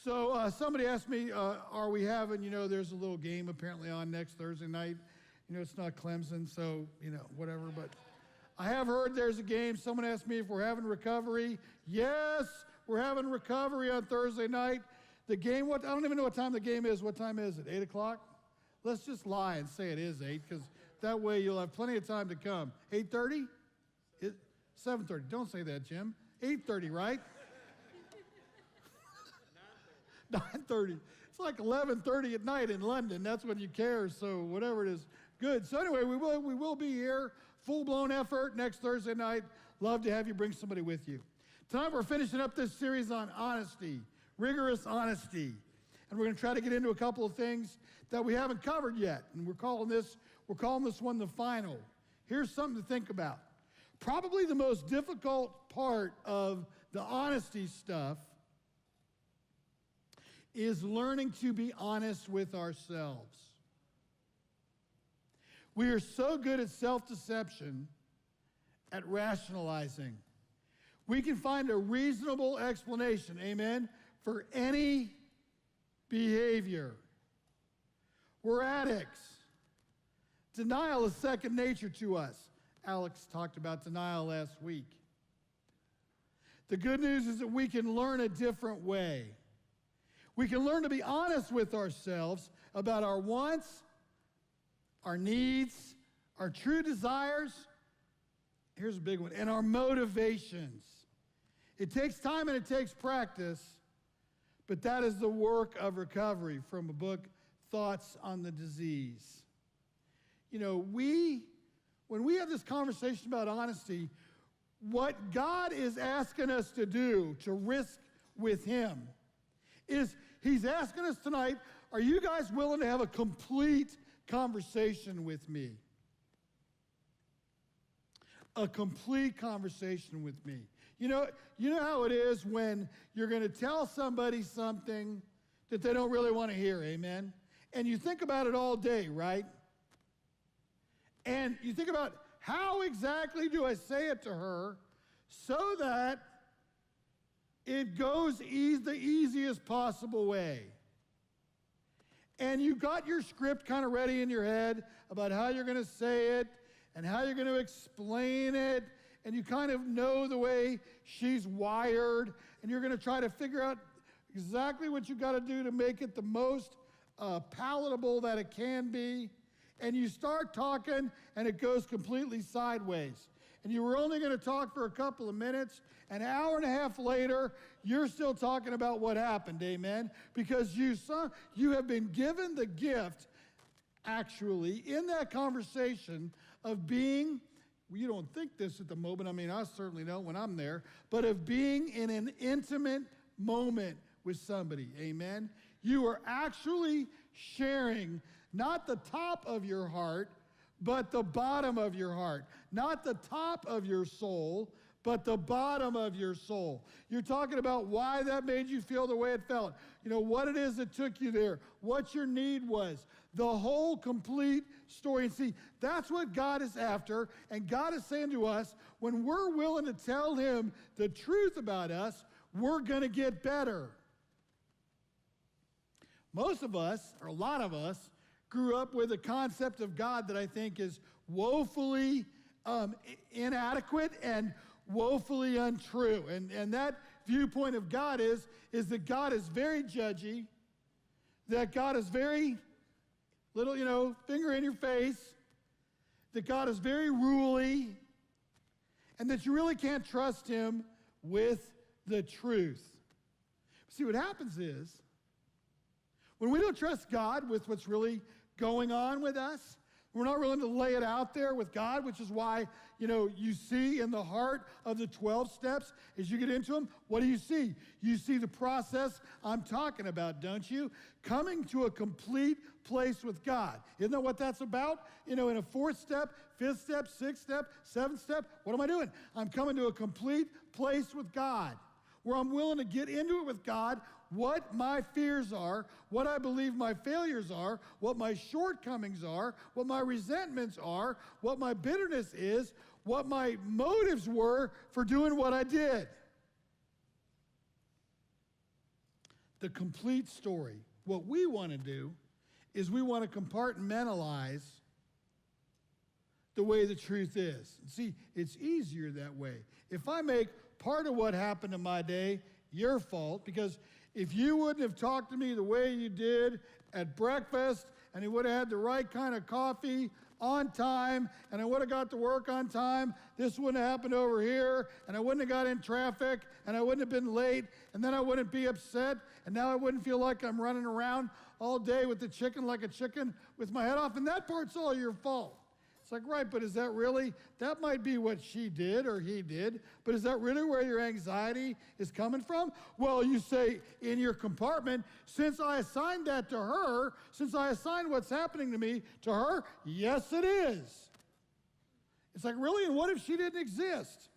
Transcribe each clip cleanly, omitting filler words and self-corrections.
So somebody asked me, are we having, there's a little game apparently on next Thursday night. It's not Clemson, so, whatever. But I have heard there's a game. Someone asked me if we're having recovery. Yes, we're having recovery on Thursday night. The game, I don't even know what time the game is. What time is it, 8 o'clock? Let's just lie and say it is 8, because that way you'll have plenty of time to come. 8:30? 7:30. Don't say that, Jim. 8:30, right? 9:30. It's like 11:30 at night in London. That's when you care, so whatever it is. Good. So anyway, we will be here. Full-blown effort next Thursday night. Love to have you bring somebody with you. Tonight we're finishing up this series on honesty, rigorous honesty. And we're going to try to get into a couple of things that we haven't covered yet. And we're calling this one the final. Here's something to think about. Probably the most difficult part of the honesty stuff is learning to be honest with ourselves. We are so good at self-deception, at rationalizing. We can find a reasonable explanation, amen, for any behavior. We're addicts. Denial is second nature to us. Alex talked about denial last week. The good news is that we can learn a different way. We can learn to be honest with ourselves about our wants, our needs, our true desires. Here's a big one, and our motivations. It takes time and it takes practice, but that is the work of recovery from a book, Thoughts on the Disease. When we have this conversation about honesty, what God is asking us to do, to risk with Him, is He's asking us tonight, are you guys willing to have a complete conversation with me? A complete conversation with me. You know how it is when you're going to tell somebody something that they don't really want to hear, amen? And you think about it all day, right? And you think about how exactly do I say it to her so that it goes the easiest possible way. And you got your script kind of ready in your head about how you're going to say it and how you're going to explain it. And you kind of know the way she's wired. And you're going to try to figure out exactly what you got to do to make it the most palatable that it can be. And you start talking and it goes completely sideways. And you were only going to talk for a couple of minutes. An hour and a half later, you're still talking about what happened, amen? Because you have been given the gift, actually, in that conversation of being, you don't think this at the moment, I certainly don't when I'm there, but of being in an intimate moment with somebody, amen? You are actually sharing not the top of your heart, but the bottom of your heart. Not the top of your soul, but the bottom of your soul. You're talking about why that made you feel the way it felt. What it is that took you there, what your need was, the whole complete story. And see, that's what God is after, and God is saying to us, when we're willing to tell Him the truth about us, we're going to get better. Most of us, or a lot of us, grew up with a concept of God that I think is woefully inadequate and woefully untrue. And that viewpoint of God is that God is very judgy, that God is very little, finger in your face, that God is very ruly, and that you really can't trust Him with the truth. See, what happens is, when we don't trust God with what's really going on with us, we're not willing to lay it out there with God, which is why, you see in the heart of the 12 steps, as you get into them, what do you see? You see the process I'm talking about, don't you? Coming to a complete place with God. Isn't that what that's about? In a 4th step, 5th step, 6th step, 7th step, what am I doing? I'm coming to a complete place with God, where I'm willing to get into it with God, what my fears are, what I believe my failures are, what my shortcomings are, what my resentments are, what my bitterness is, what my motives were for doing what I did. the complete story. What we want to do is we want to compartmentalize the way the truth is. See, it's easier that way. If I make part of what happened in my day your fault, because if you wouldn't have talked to me the way you did at breakfast, and you would have had the right kind of coffee on time, and I would have got to work on time, this wouldn't have happened over here, and I wouldn't have got in traffic, and I wouldn't have been late, and then I wouldn't be upset, and now I wouldn't feel like I'm running around all day with the chicken like a chicken with my head off, and that part's all your fault. It's like, right, but is that really, that might be what she did or he did, but is that really where your anxiety is coming from? Well, you say in your compartment, since I assigned that to her, since I assigned what's happening to me to her, yes, it is. It's like, really? And what if she didn't exist?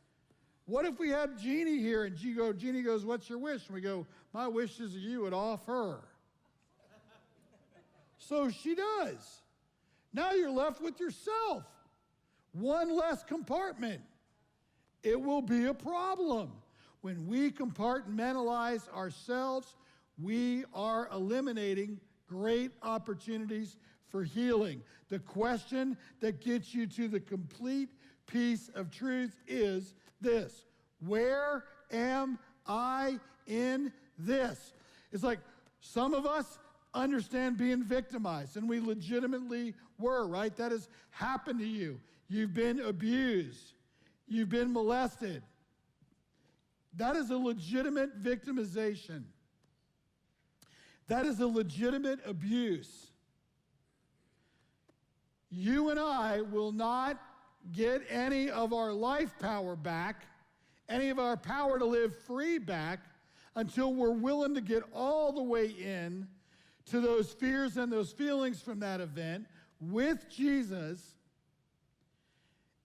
What if we had Jeannie here and Jeannie goes, what's your wish? And we go, my wish is that you would off her. So she does. Now you're left with yourself. One less compartment. It will be a problem. When we compartmentalize ourselves, we are eliminating great opportunities for healing. The question that gets you to the complete piece of truth is this: where am I in this? It's like some of us understand being victimized, and we legitimately were, right? That has happened to you. You've been abused. You've been molested. That is a legitimate victimization. That is a legitimate abuse. You and I will not get any of our life power back, any of our power to live free back, until we're willing to get all the way in to those fears and those feelings from that event with Jesus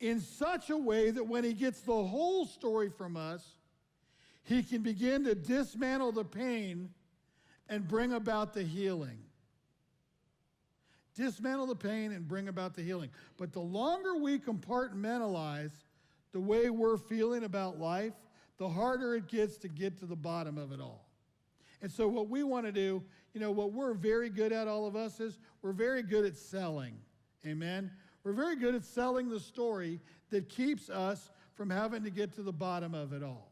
in such a way that when he gets the whole story from us, he can begin to dismantle the pain and bring about the healing. Dismantle the pain and bring about the healing. But the longer we compartmentalize the way we're feeling about life, the harder it gets to get to the bottom of it all. And so what we want to do, what we're very good at, all of us, is we're very good at selling. Amen? We're very good at selling the story that keeps us from having to get to the bottom of it all.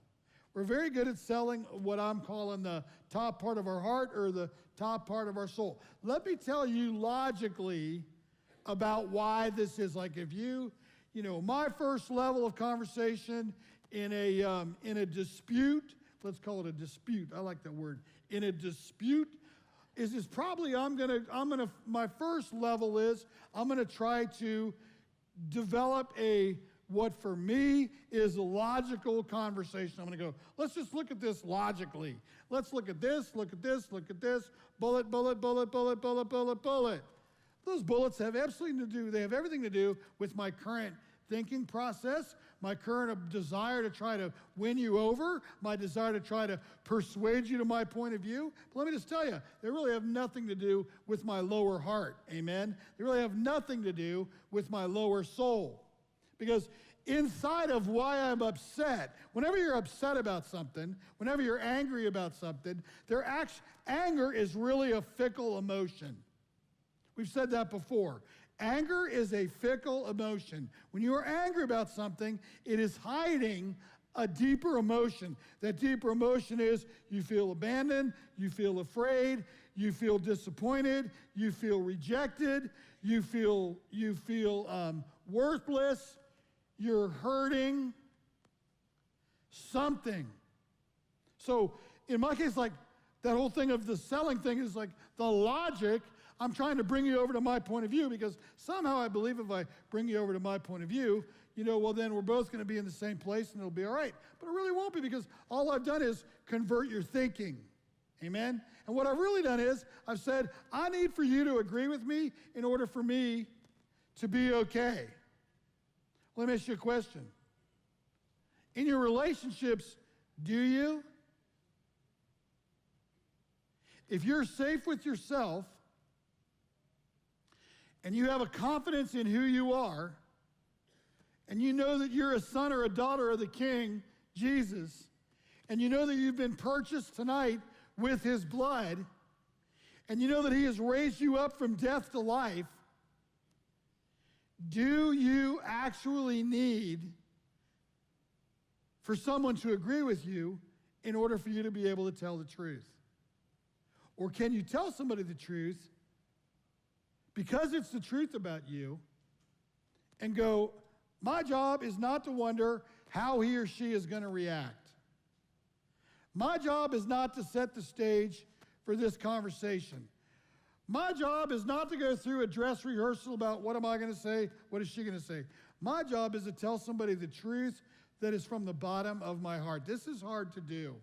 We're very good at selling what I'm calling the top part of our heart or the top part of our soul. Let me tell you logically about why this is. Like if my first level of conversation in a dispute, let's call it a dispute. I like that word. In a dispute is probably my first level is I'm going to try to develop what for me is a logical conversation. I'm going to go, let's just look at this logically. Let's look at this, look at this, look at this, bullet, bullet, bullet, bullet, bullet, bullet, bullet. Those bullets have they have everything to do with my current thinking process, my current desire to try to win you over, my desire to try to persuade you to my point of view. But let me just tell you, they really have nothing to do with my lower heart, amen? They really have nothing to do with my lower soul. Because inside of why I'm upset, whenever you're upset about something, whenever you're angry about something, anger is really a fickle emotion. We've said that before. Anger is a fickle emotion. When you are angry about something, it is hiding a deeper emotion. That deeper emotion is you feel abandoned, you feel afraid, you feel disappointed, you feel rejected, you feel worthless, you're hurting, something. So in my case, like that whole thing of the selling thing is like the logic. I'm trying to bring you over to my point of view because somehow I believe if I bring you over to my point of view, well, then we're both going to be in the same place and it'll be all right. But it really won't be because all I've done is convert your thinking. Amen? And what I've really done is I've said, I need for you to agree with me in order for me to be okay. Let me ask you a question. In your relationships, do you? If you're safe with yourself, and you have a confidence in who you are, and you know that you're a son or a daughter of the King, Jesus, and you know that you've been purchased tonight with his blood, and you know that he has raised you up from death to life, do you actually need for someone to agree with you in order for you to be able to tell the truth? Or can you tell somebody the truth because it's the truth about you and go, my job is not to wonder how he or she is going to react. My job is not to set the stage for this conversation. My job is not to go through a dress rehearsal about what am I going to say, what is she going to say. My job is to tell somebody the truth that is from the bottom of my heart. This is hard to do.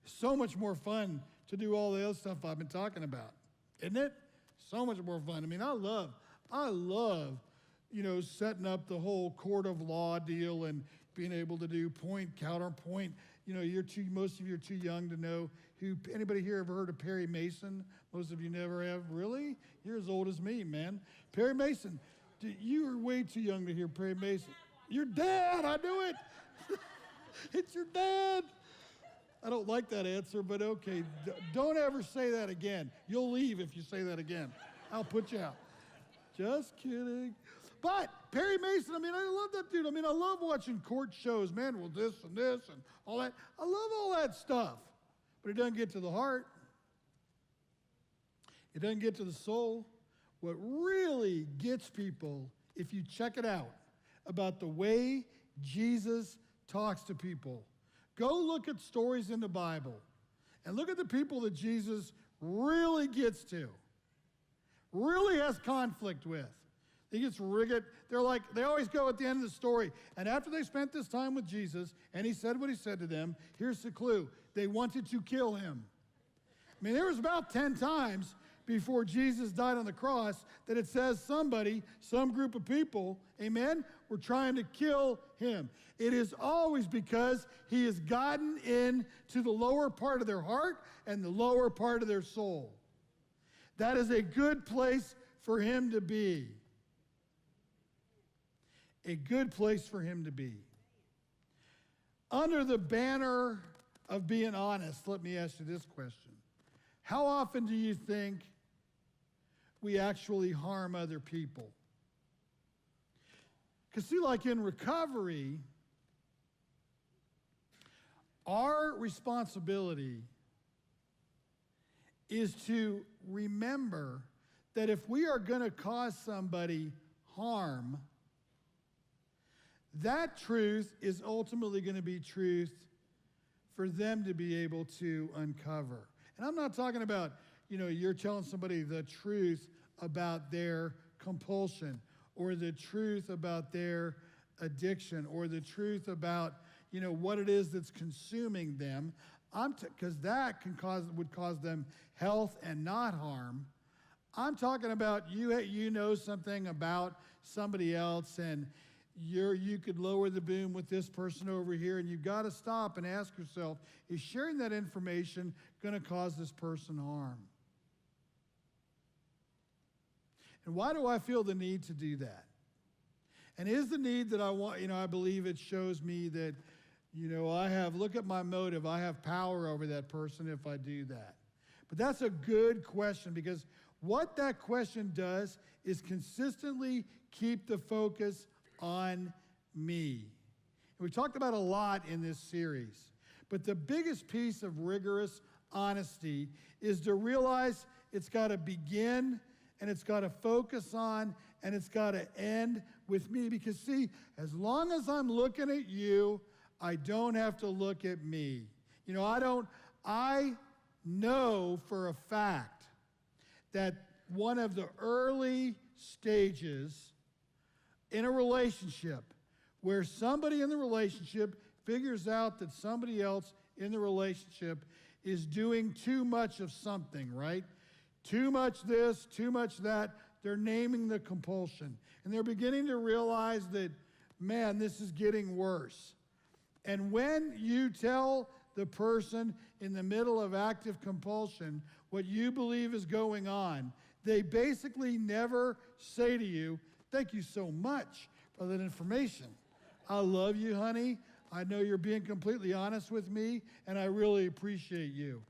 So much more fun to do all the other stuff I've been talking about, isn't it? So much more fun. I mean, I love, setting up the whole court of law deal and being able to do point, counterpoint. Most of you are too young to know anybody here ever heard of Perry Mason? Most of you never have. Really? You're as old as me, man. Perry Mason. You are way too young to hear Perry Mason. Your dad, I knew it. It's your dad. I don't like that answer, but okay. Don't ever say that again. You'll leave if you say that again. I'll put you out. Just kidding. But Perry Mason, I love that dude. I love watching court shows. Man, well, this and all that. I love all that stuff. But it doesn't get to the heart. It doesn't get to the soul. What really gets people, if you check it out, about the way Jesus talks to people, go look at stories in the Bible and look at the people that Jesus really gets to, really has conflict with. He gets rigid. They always go at the end of the story. And after they spent this time with Jesus and he said what he said to them, here's the clue. They wanted to kill him. There was about 10 times before Jesus died on the cross that it says some group of people, amen, were trying to kill him. It is always because he has gotten into the lower part of their heart and the lower part of their soul. That is a good place for him to be. A good place for him to be. Under the banner of being honest, let me ask you this question. How often do you think we actually harm other people? Because see, like in recovery, our responsibility is to remember that if we are going to cause somebody harm, that truth is ultimately going to be truth for them to be able to uncover. And I'm not talking about, you're telling somebody the truth about their compulsion or the truth about their addiction or the truth about, what it is that's consuming them. Because that would cause them health and not harm. I'm talking about you know something about somebody else and you could lower the boom with this person over here, and you've got to stop and ask yourself, is sharing that information going to cause this person harm? And why do I feel the need to do that? And is the need that I want, I believe it shows me that, look at my motive, I have power over that person if I do that. But that's a good question, because what that question does is consistently keep the focus on me. And we talked about a lot in this series, but the biggest piece of rigorous honesty is to realize it's got to begin and it's got to focus on and it's got to end with me. Because see, as long as I'm looking at you, I don't have to look at me. I know for a fact that one of the early stages in a relationship where somebody in the relationship figures out that somebody else in the relationship is doing too much of something, right? Too much this, too much that. They're naming the compulsion. And they're beginning to realize that, man, this is getting worse. And when you tell the person in the middle of active compulsion what you believe is going on, they basically never say to you, thank you so much for that information. I love you, honey. I know you're being completely honest with me, and I really appreciate you.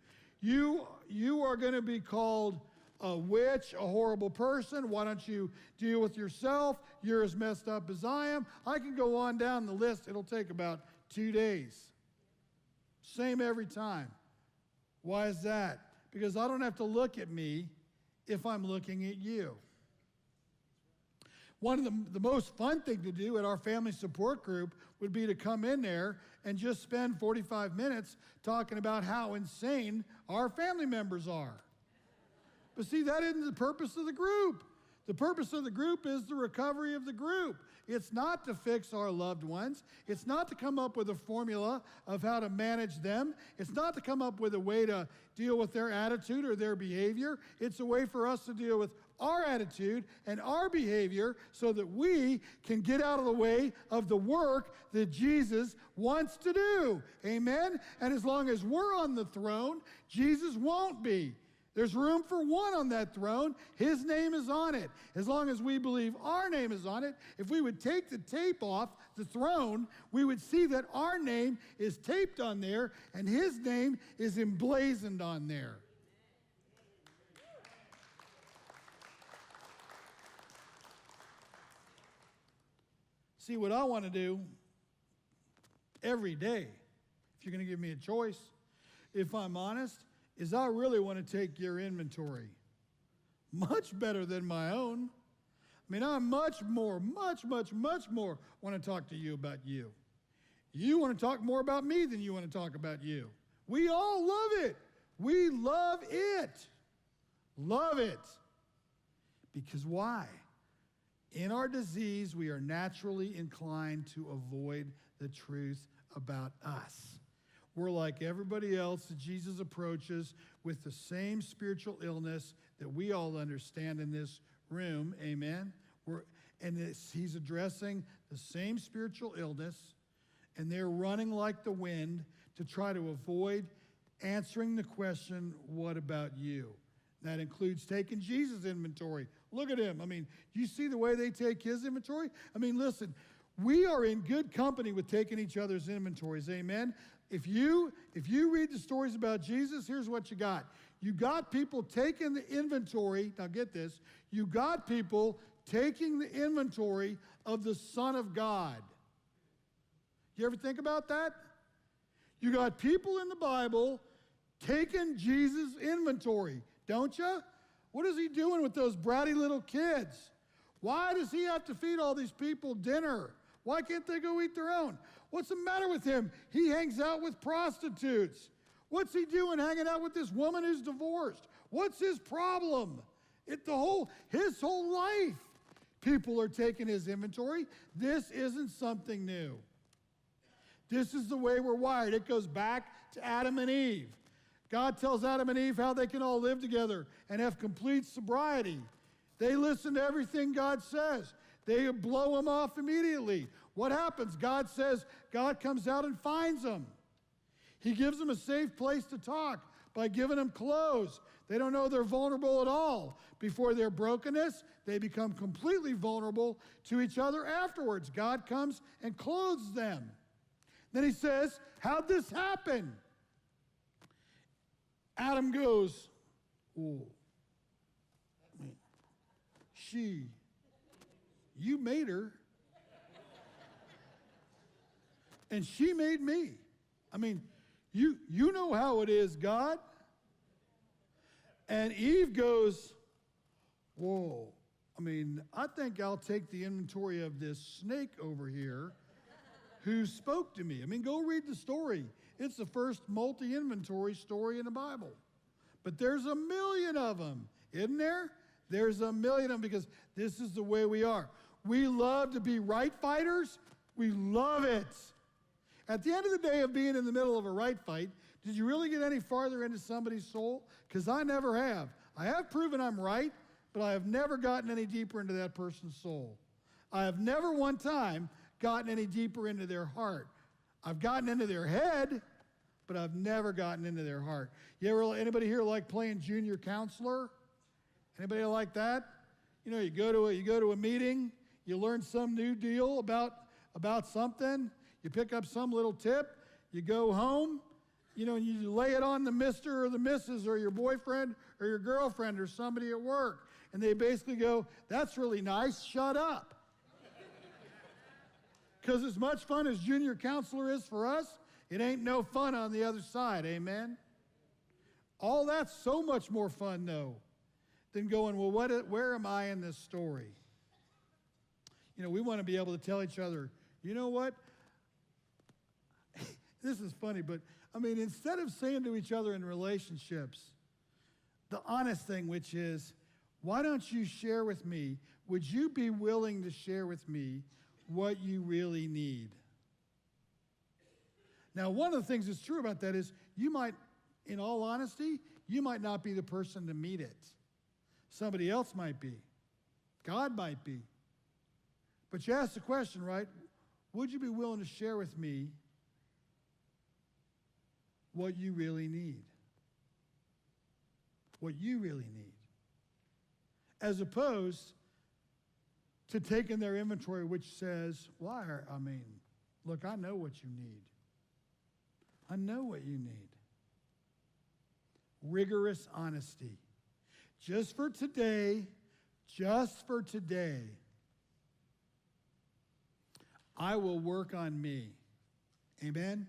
You are going to be called a witch, a horrible person. Why don't you deal with yourself? You're as messed up as I am. I can go on down the list. It'll take about 2 days. Same every time. Why is that? Because I don't have to look at me if I'm looking at you. One of the most fun thing to do at our family support group would be to come in there and just spend 45 minutes talking about how insane our family members are. But see, that isn't the purpose of the group. The purpose of the group is the recovery of the group. It's not to fix our loved ones. It's not to come up with a formula of how to manage them. It's not to come up with a way to deal with their attitude or their behavior. It's a way for us to deal with our attitude and our behavior so that we can get out of the way of the work that Jesus wants to do. Amen? And as long as we're on the throne, Jesus won't be. There's room for one on that throne. His name is on it. As long as we believe our name is on it, if we would take the tape off the throne, we would see that our name is taped on there and his name is emblazoned on there. See, what I want to do every day, if you're going to give me a choice, if I'm honest, is I really want to take your inventory. Much better than my own. I mean, I much more want to talk to you about you. You want to talk more about me than you want to talk about you. We all love it. We love it. Love it. Because why? In our disease, we are naturally inclined to avoid the truth about us. We're like everybody else that Jesus approaches with the same spiritual illness that we all understand in this room. Amen? He's addressing the same spiritual illness, and they're running like the wind to try to avoid answering the question, what about you? That includes taking Jesus' inventory. Look at him. I mean, do you see the way they take his inventory? I mean, listen, we are in good company with taking each other's inventories. Amen? If you read the stories about Jesus, here's what you got. You got people taking the inventory. Now get this. You got people taking the inventory of the Son of God. You ever think about that? You got people in the Bible taking Jesus' inventory, don't you? What is he doing with those bratty little kids? Why does he have to feed all these people dinner? Why can't they go eat their own? What's the matter with him? He hangs out with prostitutes. What's he doing hanging out with this woman who's divorced? What's his problem? His whole life, people are taking his inventory. This isn't something new. This is the way we're wired. It goes back to Adam and Eve. God tells Adam and Eve how they can all live together and have complete sobriety. They listen to everything God says. They blow him off immediately. What happens? God comes out and finds them. He gives them a safe place to talk by giving them clothes. They don't know they're vulnerable at all. Before their brokenness, they become completely vulnerable to each other afterwards. God comes and clothes them. Then he says, how'd this happen? Adam goes, oh, you made her. And she made me. I mean, you know how it is, God. And Eve goes, whoa. I mean, I think I'll take the inventory of this snake over here who spoke to me. I mean, go read the story. It's the first multi-inventory story in the Bible. But there's a million of them, isn't there? There's a million of them because this is the way we are. We love to be right fighters. We love it. At the end of the day of being in the middle of a right fight, did you really get any farther into somebody's soul? Because I never have. I have proven I'm right, but I have never gotten any deeper into that person's soul. I have never one time gotten any deeper into their heart. I've gotten into their head, but I've never gotten into their heart. Anybody here like playing junior counselor? Anybody like that? You know, you go to a meeting, you learn some new deal about something. You pick up some little tip, you go home, and you lay it on the mister or the missus or your boyfriend or your girlfriend or somebody at work. And they basically go, that's really nice, shut up. Because as much fun as junior counselor is for us, it ain't no fun on the other side, amen? All that's so much more fun, though, than going, well, where am I in this story? We want to be able to tell each other, you know what? This is funny, but, instead of saying to each other in relationships, the honest thing, which is, why don't you share with me, would you be willing to share with me what you really need? Now, one of the things that's true about that is you might, in all honesty, you might not be the person to meet it. Somebody else might be. God might be. But you ask the question, right? Would you be willing to share with me what you really need? What you really need. As opposed to taking their inventory, which says, look, I know what you need. I know what you need. Rigorous honesty. Just for today, I will work on me. Amen?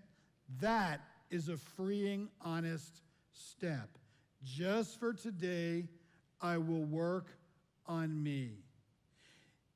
That is a freeing, honest step. Just for today, I will work on me.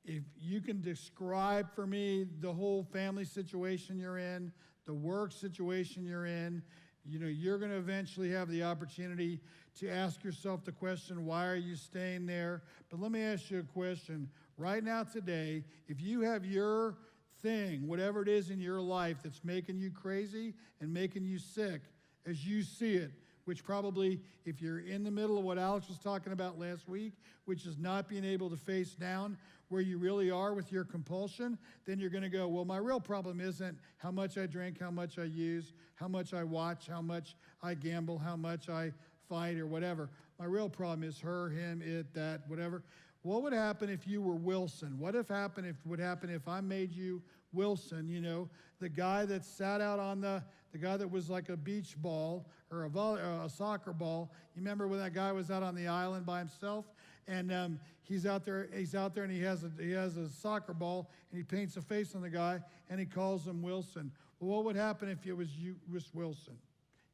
If you can describe for me the whole family situation you're in, the work situation you're in, you're going to eventually have the opportunity to ask yourself the question, why are you staying there? But let me ask you a question. Right now today, if you have your thing, whatever it is in your life that's making you crazy and making you sick, as you see it, which probably, if you're in the middle of what Alex was talking about last week, which is not being able to face down where you really are with your compulsion, then you're going to go, well, my real problem isn't how much I drink, how much I use, how much I watch, how much I gamble, how much I fight or whatever. My real problem is her, him, it, that, whatever. What would happen if you were Wilson? What would happen if I made you Wilson, the guy that sat out on the guy that was like a beach ball or a soccer ball? You remember when that guy was out on the island by himself? And he's out there and he has a soccer ball and he paints a face on the guy and he calls him Wilson. Well, what would happen if it was you was Wilson?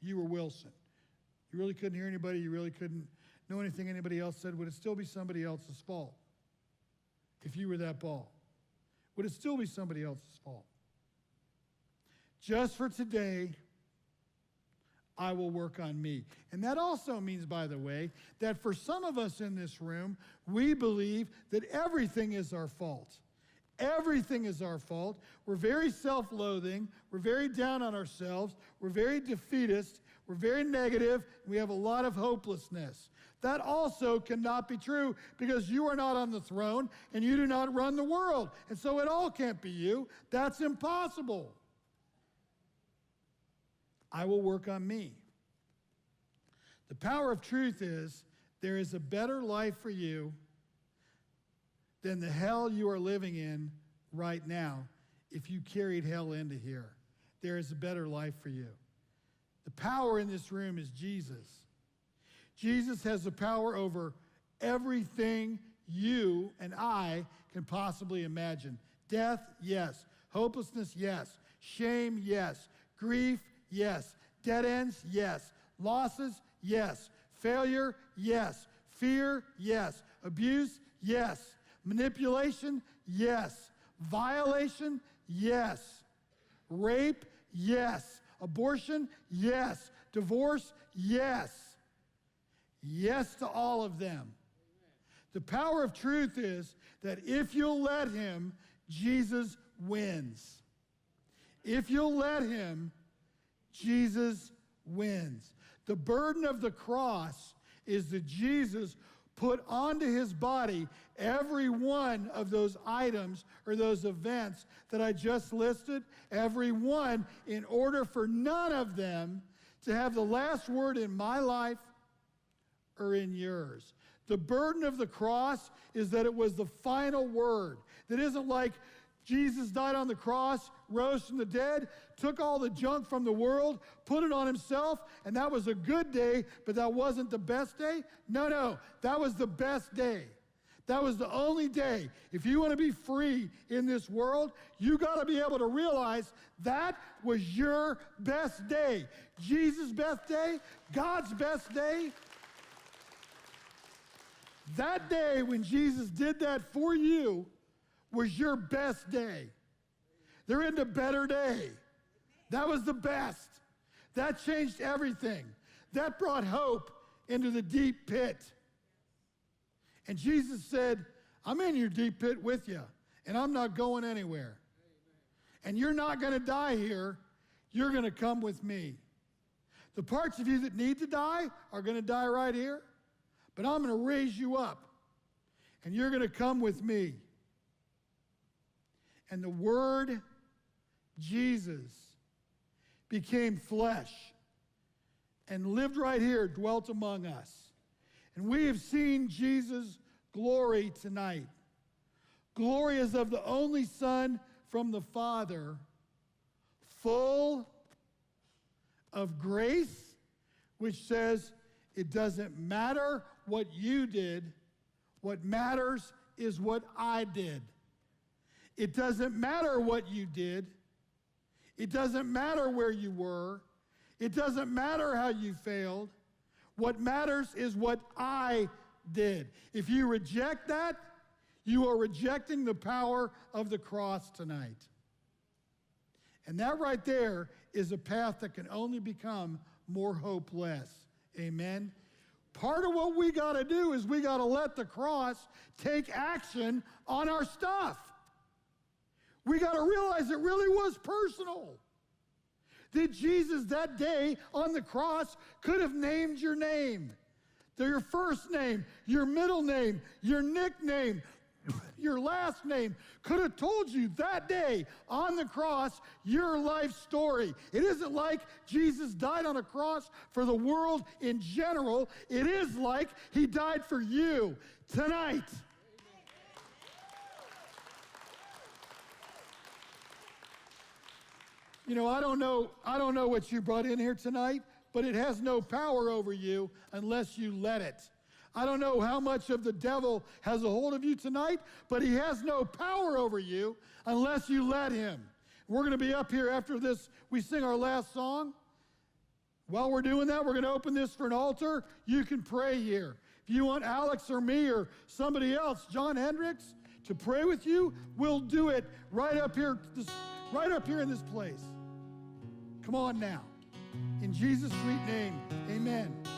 You were Wilson. You really couldn't hear anybody. You really couldn't know anything anybody else said. Would it still be somebody else's fault if you were that ball? Would it still be somebody else's fault? Just for today, I will work on me. And that also means, by the way, that for some of us in this room, we believe that everything is our fault. Everything is our fault. We're very self-loathing. We're very down on ourselves. We're very defeatist. We're very negative. We have a lot of hopelessness. That also cannot be true because you are not on the throne and you do not run the world. And so it all can't be you. That's impossible. I will work on me. The power of truth is there is a better life for you than the hell you are living in right now if you carried hell into here. There is a better life for you. The power in this room is Jesus. Jesus has the power over everything you and I can possibly imagine. Death, yes. Hopelessness, yes. Shame, yes. Grief, yes. Dead ends, yes. Losses, yes. Failure, yes. Fear, yes. Abuse, yes. Manipulation, yes. Violation, yes. Rape, yes. Abortion, yes. Divorce, yes. Yes to all of them. The power of truth is that if you'll let him, Jesus wins. If you'll let him, Jesus wins. The burden of the cross is that Jesus put onto his body every one of those items or those events that I just listed, every one, in order for none of them to have the last word in my life or in yours. The burden of the cross is that it was the final word. That isn't like Jesus died on the cross, rose from the dead, took all the junk from the world, put it on himself, and that was a good day, but that wasn't the best day? No, that was the best day. That was the only day. If you want to be free in this world, you got to be able to realize that was your best day. Jesus' best day, God's best day. That day when Jesus did that for you was your best day. There isn't a better day. That was the best. That changed everything. That brought hope into the deep pit. And Jesus said, I'm in your deep pit with you, and I'm not going anywhere. And you're not going to die here. You're going to come with me. The parts of you that need to die are going to die right here, but I'm going to raise you up, and you're going to come with me. And the Word, Jesus, became flesh and lived right here, dwelt among us. And we have seen Jesus' glory tonight. Glory as of the only Son from the Father, full of grace, which says it doesn't matter what you did. What matters is what I did. It doesn't matter what you did. It doesn't matter where you were. It doesn't matter how you failed. What matters is what I did. If you reject that, you are rejecting the power of the cross tonight. And that right there is a path that can only become more hopeless. Amen? Part of what we got to do is we got to let the cross take action on our stuff. We got to realize it really was personal. That Jesus that day on the cross could have named your name. Your first name, your middle name, your nickname, your last name. Could have told you that day on the cross your life story. It isn't like Jesus died on a cross for the world in general. It is like he died for you tonight. You know, I don't know what you brought in here tonight, but it has no power over you unless you let it. I don't know how much of the devil has a hold of you tonight, but he has no power over you unless you let him. We're going to be up here after this. We sing our last song. While we're doing that, we're going to open this for an altar. You can pray here. If you want Alex or me or somebody else, John Hendricks, to pray with you, we'll do it right up here in this place. Come on now. In Jesus' sweet name, amen.